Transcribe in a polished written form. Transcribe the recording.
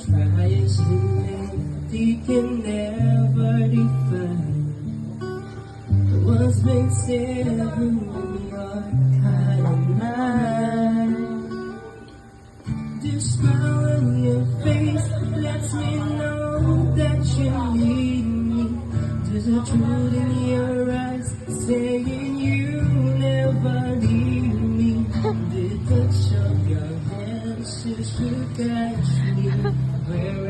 try as you may, you can never define what's been said in your heart and mind. The smile on your face lets me know that you need me. There's a truth in your eyes saying you never leave me. The touch of your hands just to catch me where